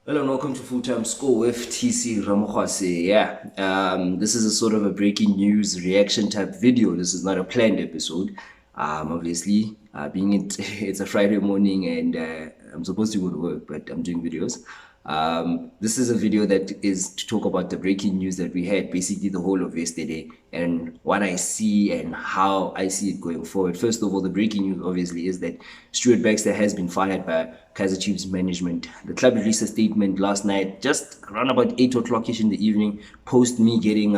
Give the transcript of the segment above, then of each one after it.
Hello and welcome to Full Time School with TC Ramokwase. This is a sort of a breaking news reaction type video. This is not a planned episode. Obviously, being it's a Friday morning and I'm supposed to go to work, but I'm doing videos. This is a video that is to talk about the breaking news that we had basically the whole of yesterday and what I see and how I see it going forward. First of all, the breaking news obviously is that Stuart Baxter has been fired by Kaizer Chiefs management. The club released a statement last night, just around about 8 o'clock-ish in the evening, post me getting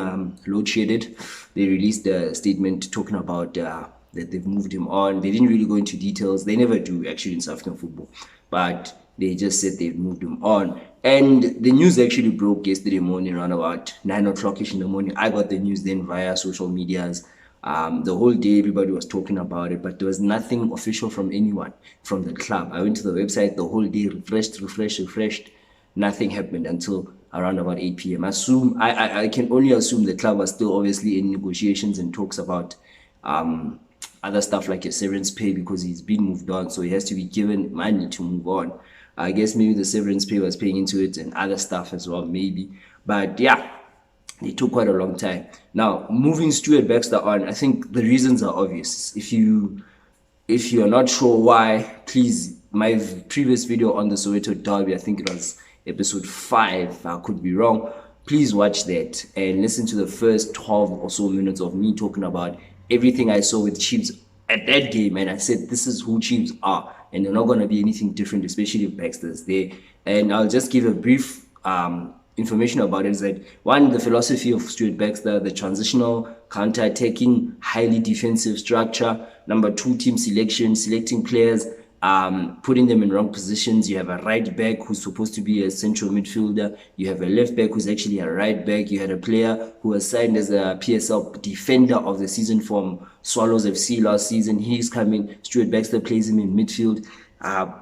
load shedded. They released a statement talking about that they've moved him on. They didn't really go into details. They never do actually in South African football. But they just said they've moved him on. And the news actually broke yesterday morning around about 9 o'clock-ish in the morning. I got the news then via social medias. The whole day everybody was talking about it, but there was nothing official from anyone from the club. I went to the website the whole day, refreshed. Nothing happened until around about 8 p.m. I can only assume the club was still obviously in negotiations and talks about other stuff like a severance pay because he's been moved on, so he has to be given money to move on. I guess maybe the severance pay was paying into it and other stuff as well, maybe. But yeah, it took quite a long time. Now, moving Stuart Baxter on, I think the reasons are obvious. If you are not sure why, please, my previous video on the Soweto Derby, I think it was episode 5, I could be wrong. Please watch that and listen to the first 12 or so minutes of me talking about everything I saw with Chiefs at that game. And I said, this is who Chiefs are. And they're not going to be anything different, especially if Baxter's there. And I'll just give a brief information about it. Is that one, the philosophy of Stuart Baxter, the transitional counter-attacking, highly defensive structure. Number 2, team selection, selecting players, putting them in wrong positions. You have a right back who's supposed to be a central midfielder. You have a left back who's actually a right back. You had a player who was signed as a PSL defender of the season from Swallows FC last season. He's coming. Stuart Baxter plays him in midfield.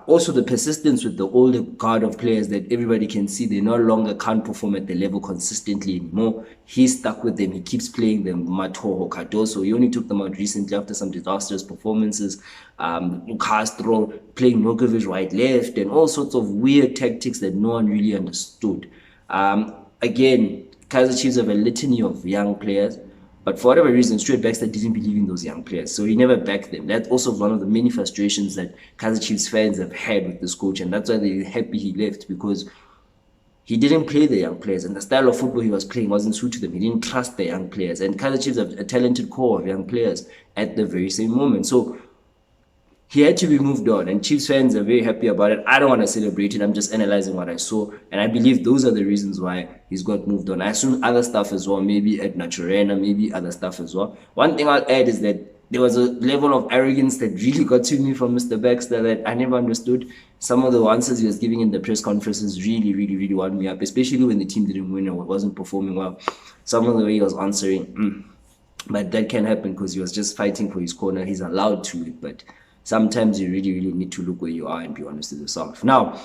Also, the persistence with the older guard of players that everybody can see they no longer can't perform at the level consistently anymore. He's stuck with them. He keeps playing them. Matoho, Cardoso, he only took them out recently after some disastrous performances. Castro playing Nokovic right left and all sorts of weird tactics that no one really understood. Again, Kaizer Chiefs have a litany of young players. But for whatever reason, Stuart Baxter didn't believe in those young players, so he never backed them. That's also one of the many frustrations that Kaizer Chiefs fans have had with this coach, and that's why they're happy he left, because he didn't play the young players, and the style of football he was playing wasn't suited to them. He didn't trust the young players, and Kaizer Chiefs have a talented core of young players at the very same moment. So he had to be moved on, and Chiefs fans are very happy about it. I don't want to celebrate it. I'm just analyzing what I saw, and I believe those are the reasons why he's got moved on. I assume other stuff as well, maybe at Naturena, maybe other stuff as well. One thing I'll add is that there was a level of arrogance that really got to me from Mr. Baxter that I never understood. Some of the answers he was giving in the press conferences really wound me up, especially when the team didn't win or wasn't performing well. Some of the way he was answering, but that can happen because he was just fighting for his corner. He's allowed to it, but sometimes you really need to look where you are and be honest with yourself. Now,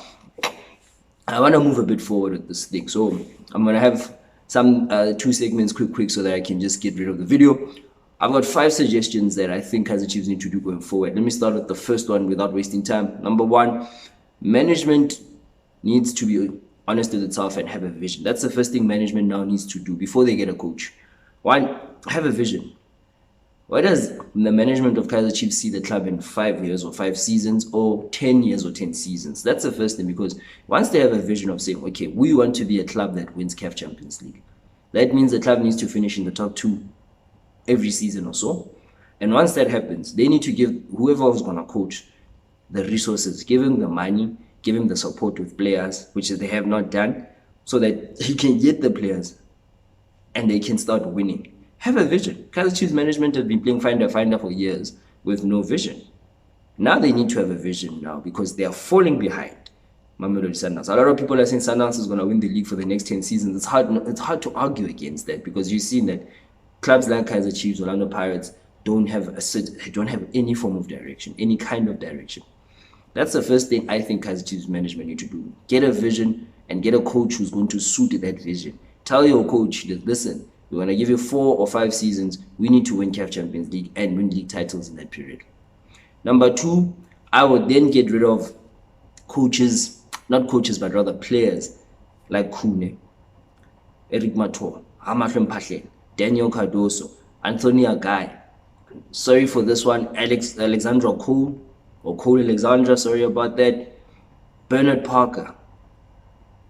I want to move a bit forward with this thing. So I'm going to have some 2 segments quick so that I can just get rid of the video. I've got 5 suggestions that I think Kaizer Chiefs need to do going forward. Let me start with the first one without wasting time. Number 1, management needs to be honest with itself and have a vision. That's the first thing management now needs to do before they get a coach. 1, have a vision. Why does the management of Kaizer Chiefs see the club in 5 years or 5 seasons or 10 years or 10 seasons? That's the first thing, because once they have a vision of saying, okay, we want to be a club that wins CAF Champions League, that means the club needs to finish in the top 2 every season or so. And once that happens, they need to give whoever is going to coach the resources, give him the money, give him the support with players, which they have not done, so that he can get the players and they can start winning. Have a vision. Kaizer Chiefs management have been playing finder for years with no vision. Now they need to have a vision now because they are falling behind Mamelodi Sundowns. A lot of people are saying Sundowns is going to win the league for the next 10 seasons. It's hard to argue against that, because you've seen that clubs like Kaizer Chiefs, Orlando Pirates don't have any form of direction, any kind of direction. That's the first thing I think Kaizer Chiefs management need to do. Get a vision and get a coach who's going to suit that vision. Tell your coach that, listen, we're going to give you 4 or 5 seasons. We need to win CAF Champions League and win league titles in that period. Number 2, I would then get rid of coaches not coaches, but rather players like Kune, Eric Mator, Hamahlwe Mphahlele, Daniel Cardoso, Anthony Agai. Sorry for this one, Alexandra Cole, or Cole Alexandra, sorry about that. Bernard Parker,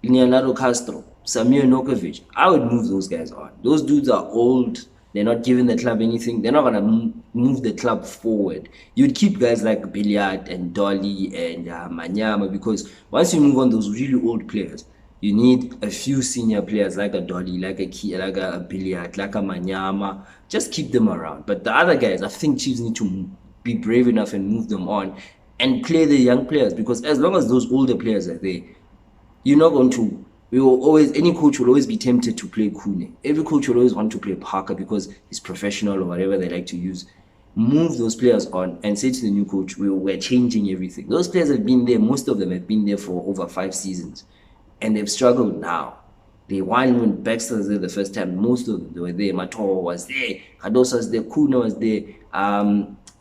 Leonardo Castro, Samir Nokovic. I would move those guys on. Those dudes are old. They're not giving the club anything. They're not going to move the club forward. You'd keep guys like Billiard and Dolly and Manyama, because once you move on those really old players, you need a few senior players like a Dolly, like a Billiard, like a Manyama. Just keep them around. But the other guys, I think Chiefs need to be brave enough and move them on and play the young players, because as long as those older players are there, you're not going to. Any coach will always be tempted to play Kune. Every coach will always want to play Parker because he's professional or whatever they like to use. Move those players on and say to the new coach, we're changing everything. Those players have been there. Most of them have been there for over 5 seasons, and they've struggled now. They won when Baxter was there the first time. Most of them, they were there. Mator was there. Cardoso was there. Kune was there.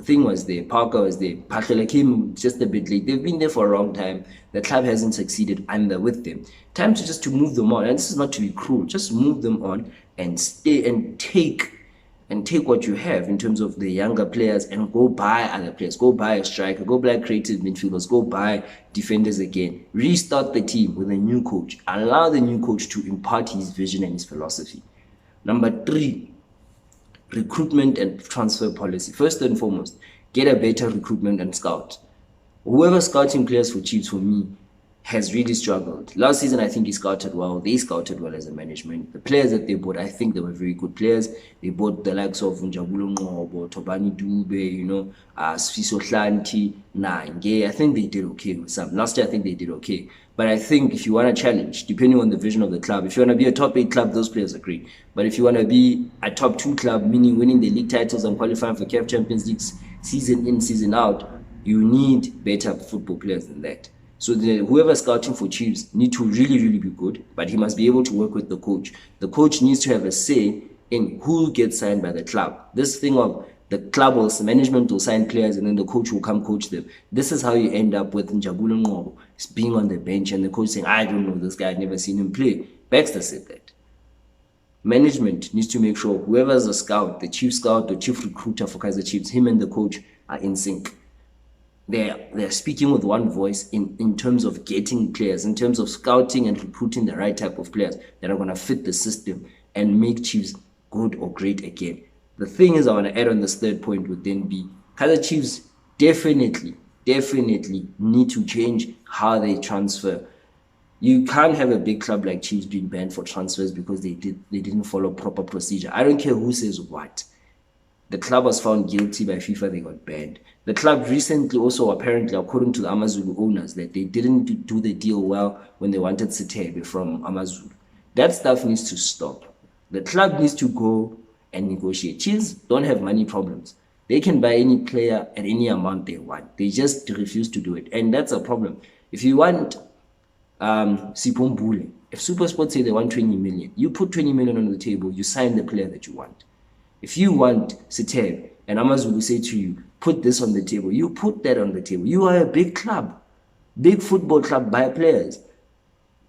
Thing was there, Parker was there, Mphahlele came just a bit late. They've been there for a long time. The club hasn't succeeded either with them. Time to move them on. And this is not to be cruel. Just move them on and stay and take what you have in terms of the younger players and go buy other players. Go buy a striker. Go buy creative midfielders. Go buy defenders again. Restart the team with a new coach. Allow the new coach to impart his vision and his philosophy. Number 3. Recruitment and transfer policy. First and foremost, get a better recruitment and scout. Whoever scouting players for Chiefs, for me, has really struggled. Last season, I think he scouted well. They scouted well as a management. The players that they bought, I think they were very good players. They bought the likes of Njabulo Ngobo, Tobani Dube, Sfiso Hlanti, Nange. I think they did okay with some. Last year, I think they did okay. But I think if you want to challenge, depending on the vision of the club, if you want to be a top 8 club, those players are great. But if you want to be a top 2 club, meaning winning the league titles and qualifying for CAF Champions League season in, season out, you need better football players than that. So whoever scouting for Chiefs need to really, really be good, but he must be able to work with the coach. The coach needs to have a say in who gets signed by the club. This thing of the club or management will sign players and then the coach will come coach them. This is how you end up with Njabulo Ngobo being on the bench and the coach saying, I don't know this guy, I've never seen him play. Baxter said that. Management needs to make sure whoever's a scout, the chief scout, the chief recruiter for Kaizer Chiefs, him and the coach are in sync. They're speaking with one voice in terms of getting players, in terms of scouting and recruiting the right type of players that are going to fit the system and make Chiefs good or great again. The thing is, I want to add on this third point would then be Kaizer Chiefs definitely need to change how they transfer. You can't have a big club like Chiefs being banned for transfers because they didn't follow proper procedure. I don't care who says what. The club was found guilty by FIFA, they got banned. The club recently also, apparently, according to the Amazulu owners, that they didn't do the deal well when they wanted Sitebe from Amazulu. That stuff needs to stop. The club needs to go and negotiate. Chiefs don't have money problems. They can buy any player at any amount they want. They just refuse to do it. And that's a problem. If you want Sipombule, if SuperSport say they want 20 million, you put 20 million on the table, you sign the player that you want. If you want Sitebe and Amazulu say to you, put this on the table, you put that on the table. You are a big club, big football club, buy players.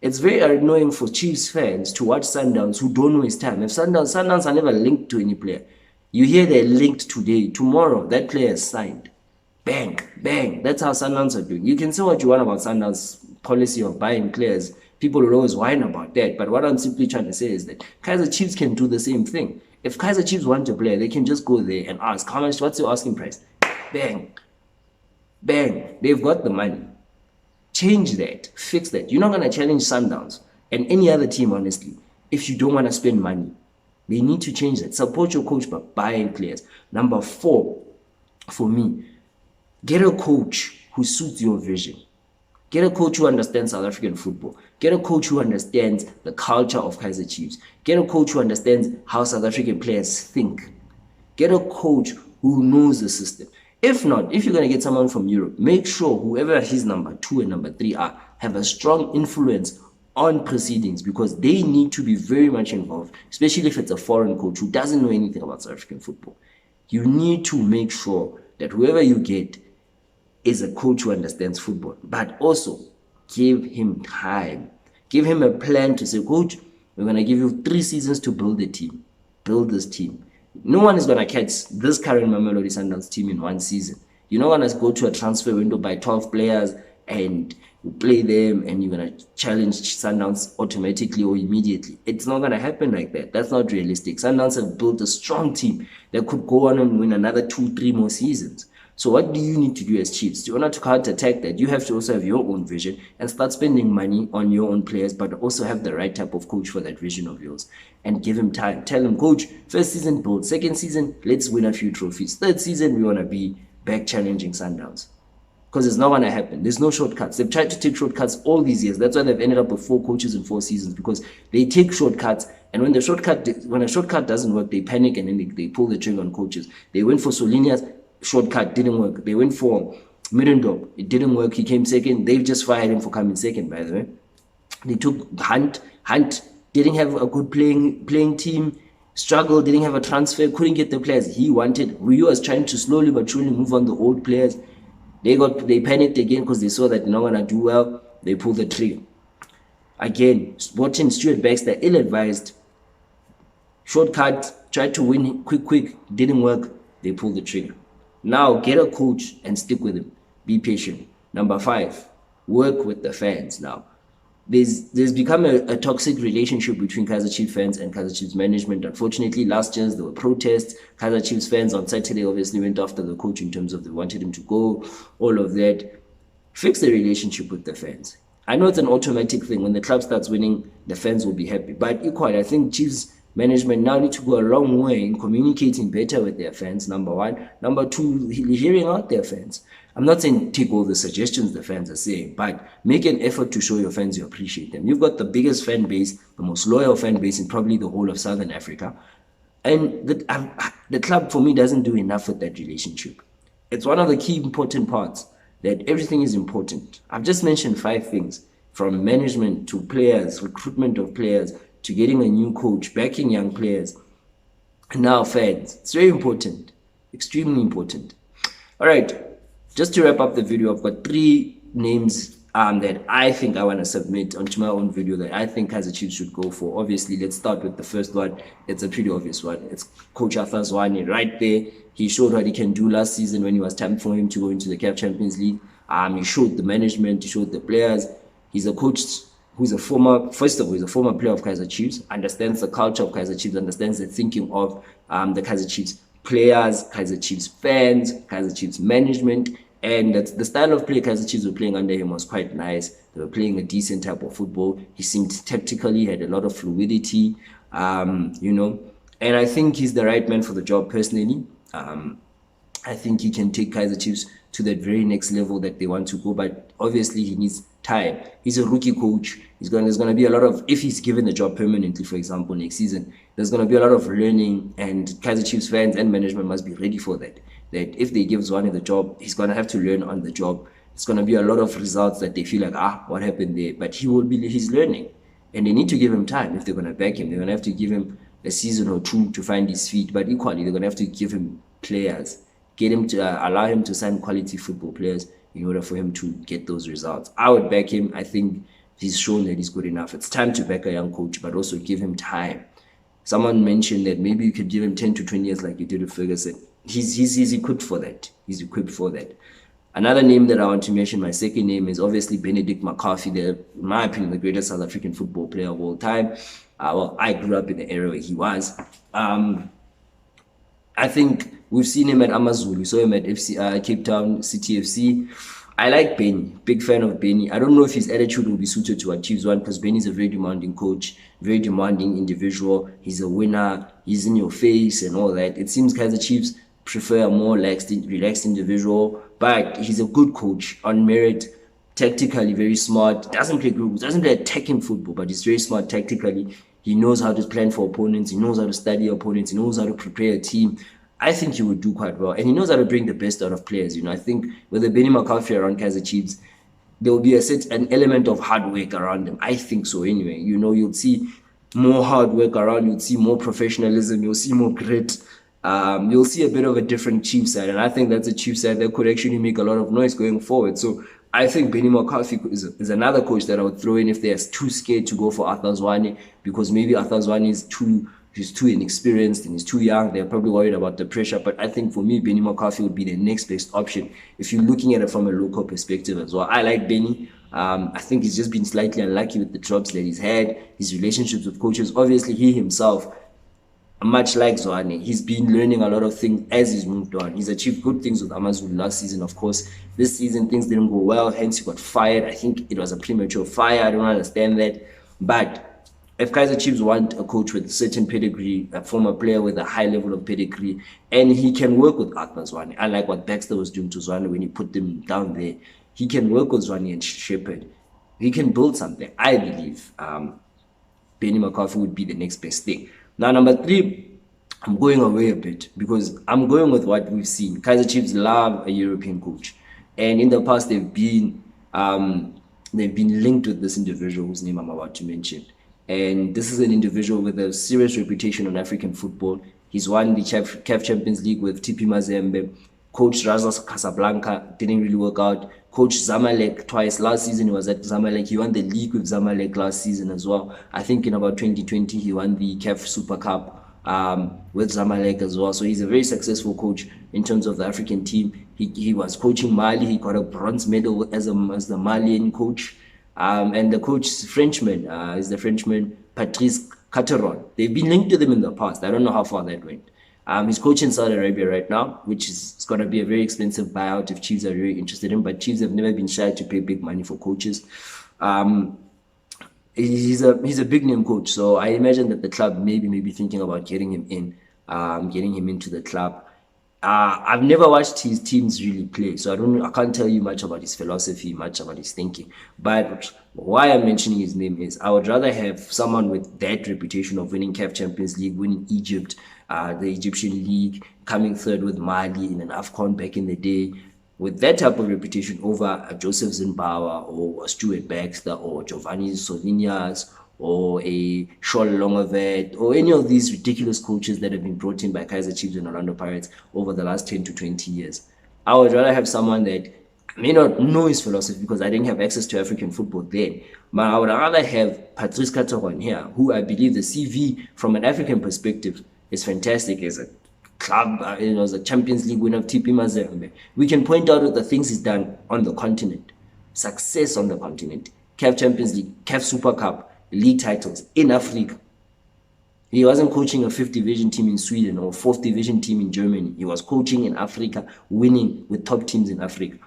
It's very annoying for Chiefs fans to watch Sundowns who don't waste time. If Sundowns are never linked to any player. You hear they're linked today, tomorrow, that player is signed. Bang, bang. That's how Sundowns are doing. You can say what you want about Sundowns' policy of buying players. People will always whine about that. But what I'm simply trying to say is that Kaizer Chiefs can do the same thing. If Kaizer Chiefs want a player, they can just go there and ask, how much, what's your asking price? Bang, bang. They've got the money. Change that, fix that. You're not going to challenge Sundowns and any other team, honestly, if you don't want to spend money. They need to change that. Support your coach by buying players. Number 4, for me, get a coach who suits your vision. Get a coach who understands South African football. Get a coach who understands the culture of Kaizer Chiefs. Get a coach who understands how South African players think. Get a coach who knows the system. If not, if you're going to get someone from Europe, make sure whoever his number 2 and number 3 are have a strong influence on proceedings, because they need to be very much involved, especially if it's a foreign coach who doesn't know anything about South African football. You need to make sure that whoever you get is a coach who understands football. But also, Give him time. Give him a plan to say, coach, we're going to give you 3 seasons to build a team. Build this team. No one is going to catch this current Mamelodi Sundowns team in 1 season. You're not going to go to a transfer window, buy 12 players and play them and you're going to challenge Sundowns automatically or immediately. It's not going to happen like that. That's not realistic. Sundowns have built a strong team that could go on and win another 2-3 more seasons. So what do you need to do as Chiefs? In order to counter-attack that, you have to also have your own vision and start spending money on your own players, but also have the right type of coach for that vision of yours. And give him time. Tell him, coach, first season build. Second season, let's win a few trophies. Third season, we want to be back challenging Sundowns. Because it's not going to happen. There's no shortcuts. They've tried to take shortcuts all these years. That's why they've ended up with 4 coaches in 4 seasons, because they take shortcuts. And when a shortcut doesn't work, they panic and then they pull the trigger on coaches. They went for Solinia's shortcut, didn't work. They went for Middendorp, it didn't work. He came second. They've just fired him for coming second, by the way. They took Hunt. Hunt didn't have a good playing team. Struggled, didn't have a transfer, couldn't get the players he wanted. Ryu was trying to slowly but surely move on the old players. They panicked again because they saw that they're not gonna do well. They pulled the trigger. Again, watching Stuart Baxter, ill-advised, shortcut, tried to win quick, didn't work. They pulled the trigger. Now get a coach and stick with him. Be patient. Number 5, work with the fans. Now, there's become a toxic relationship between Kaizer Chiefs fans and Kaizer Chiefs management. Unfortunately, last year there were protests. Kaizer Chiefs fans on Saturday obviously went after the coach in terms of they wanted him to go, all of that. Fix the relationship with the fans. I know it's an automatic thing. When the club starts winning, the fans will be happy. But equally, I think Chiefs management now need to go a long way in communicating better with their fans, number 1. Number 2, hearing out their fans. I'm not saying take all the suggestions the fans are saying, but make an effort to show your fans you appreciate them. You've got the biggest fan base, the most loyal fan base in probably the whole of Southern Africa. And the club, for me, doesn't do enough with that relationship. It's one of the key important parts, that everything is important. I've just mentioned 5 things, from management to players, recruitment of players, to getting a new coach, backing young players, and now fans. It's very important, extremely important. All right, just to wrap up the video, I've got 3 names that I think I want to submit onto my own video that I think Kaizer Chiefs should go for. Obviously, let's start with the first one. It's a pretty obvious one. It's Coach Arthur Zwane right there. He showed what he can do last season when it was time for him to go into the CAF Champions League. He showed the management, he showed the players. He's a coach who's he's a former player of Kaizer Chiefs, understands the culture of Kaizer Chiefs, understands the thinking of the Kaizer Chiefs players, Kaizer Chiefs fans, Kaizer Chiefs management. And the style of play Kaizer Chiefs were playing under him was quite nice. They were playing a decent type of football. He seemed tactically, had a lot of fluidity, and I think he's the right man for the job personally. I think he can take Kaizer Chiefs to that very next level that they want to go, but obviously he needs time. He's a rookie coach. There's going to be a lot of, if he's given the job permanently, for example, next season, there's going to be a lot of learning, and Kaizer Chiefs fans and management must be ready for that. That if they give Zwane the job, he's going to have to learn on the job. It's going to be a lot of results that they feel like, what happened there? But he's learning, and they need to give him time. If they're going to back him, they're going to have to give him a season or 2 to find his feet. But equally, they're going to have to give him players, get him to allow him to sign quality football players in order for him to get those results. I would back him. I think he's shown that he's good enough. It's time to back a young coach, but also give him time. Someone mentioned that maybe you could give him 10 to 20 years like you did with Ferguson. He's equipped for that. He's equipped for that. Another name that I want to mention, my second name, is obviously Benedict McCarthy, in my opinion, the greatest South African football player of all time. I grew up in the era where he was. I think we've seen him at Amazulu. We saw him at Cape Town City FC. I like Benny, big fan of Benny. I don't know if his attitude will be suited to what Chiefs want, because Benny's a very demanding coach, very demanding individual. He's a winner, he's in your face and all that. It seems Kaizer Chiefs prefer a more relaxed individual, but he's a good coach on merit, tactically very smart, doesn't play attacking football, but he's very smart tactically. He knows how to plan for opponents, he knows how to study opponents, he knows how to prepare a team. I think he would do quite well, and he knows how to bring the best out of players. I think with the Benny McCarthy around Kaizer Chiefs, there will be an element of hard work around him. I think so anyway. You'll see more hard work around, you'll see more professionalism, you'll see more grit. You'll see a bit of a different Chiefs side, and I think that's a Chiefs side that could actually make a lot of noise going forward. So I think Benny McCarthy is another coach that I would throw in if they're too scared to go for Arthur Zwane, because maybe Arthur Zwane he's too inexperienced and he's too young. They're probably worried about the pressure. But I think for me, Benny McCarthy would be the next best option if you're looking at it from a local perspective as well. I like Benny. I think he's just been slightly unlucky with the drops that he's had, his relationships with coaches. Obviously, he himself, much like Zwane, he's been learning a lot of things as he's moved on. He's achieved good things with Amazulu last season, of course. This season, things didn't go well, hence he got fired. I think it was a premature fire. I don't understand that. But if Kaizer Chiefs want a coach with certain pedigree, a former player with a high level of pedigree, and he can work with Arthur Zwane, unlike what Baxter was doing to Zwane when he put them down there, he can work with Zwane and Shepherd. He can build something. I believe Benny McCarthy would be the next best thing. Now, number 3, I'm going away a bit because I'm going with what we've seen. Kaizer Chiefs love a European coach, and in the past they've been linked with this individual whose name I'm about to mention. And this is an individual with a serious reputation on African football. He's won the CAF Champions League with TP Mazembe. Coach Raza Casablanca didn't really work out. Coach Zamalek twice. Last season he was at Zamalek. He won the league with Zamalek last season as well. I think in about 2020 he won the CAF Super Cup with Zamalek as well. So he's a very successful coach in terms of the African team. He was coaching Mali. He got a bronze medal as the Malian coach. And the coach is the Frenchman Patrice Cateron. They've been linked to them in the past. I don't know how far that went. He's coaching Saudi Arabia right now, which is going to be a very expensive buyout if Chiefs are very interested in. But Chiefs have never been shy to pay big money for coaches. He's a big name coach, so I imagine that the club may be thinking about getting him into the club. I've never watched his teams really play, so I can't tell you much about his philosophy, much about his thinking. But why I'm mentioning his name is I would rather have someone with that reputation of winning CAF Champions League, winning Egypt, the Egyptian League, coming third with Mali in an AFCON back in the day, with that type of reputation over a Joseph Zimbabwe or a Stuart Baxter or Giovanni Solinias or a Shaul Longovet or any of these ridiculous coaches that have been brought in by Kaizer Chiefs and Orlando Pirates over the last 10 to 20 years. I would rather have someone that I may not know his philosophy because I didn't have access to African football then, but I would rather have Patrice Cateron here, who I believe the CV from an African perspective is fantastic as a club, as a Champions League winner of TP Mazembe. We can point out the things he's done on the continent, success on the continent, CAF Champions League, CAF Super Cup, league titles in Africa. He wasn't coaching a 5th division team in Sweden or 4th division team in Germany. He was coaching in Africa, winning with top teams in Africa.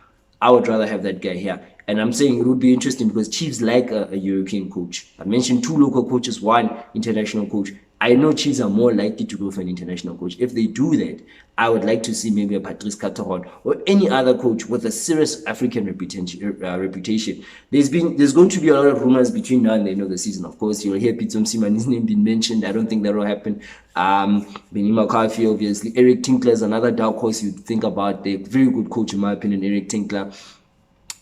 I would rather have that guy here. And I'm saying it would be interesting because Chiefs like a European coach. I mentioned 2 local coaches, 1 international coach. I know Chiefs are more likely to go for an international coach. If they do that, I would like to see maybe a Patrice Cateron or any other coach with a serious African reputation. There's going to be a lot of rumors between now and the end of the season. Of course, you'll hear Pete Simani's name being mentioned. I don't think that will happen. Benny McCarthy, obviously. Eric Tinkler is another dark horse you'd think about. They're a very good coach, in my opinion, Eric Tinkler.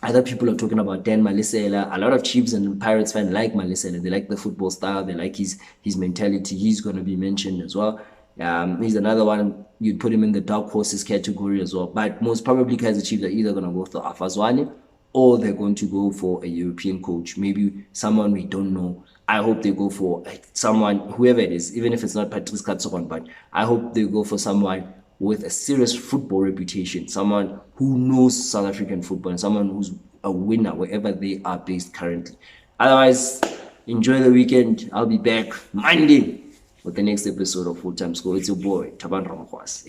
Other people are talking about Dan Malisela. A lot of Chiefs and Pirates fans like Malisela. They like the football style. They like his mentality. He's going to be mentioned as well. He's another one. You'd put him in the dark horses category as well. But most probably Kaizer Chiefs are either going to go for Arthur Zwane or they're going to go for a European coach. Maybe someone we don't know. I hope they go for someone, whoever it is, even if it's not Patrice Cateron, but I hope they go for someone with a serious football reputation, someone who knows South African football and someone who's a winner wherever they are based currently. Otherwise, enjoy the weekend. I'll be back Monday with the next episode of Full Time Score. It's your boy, Taban Ramokwas.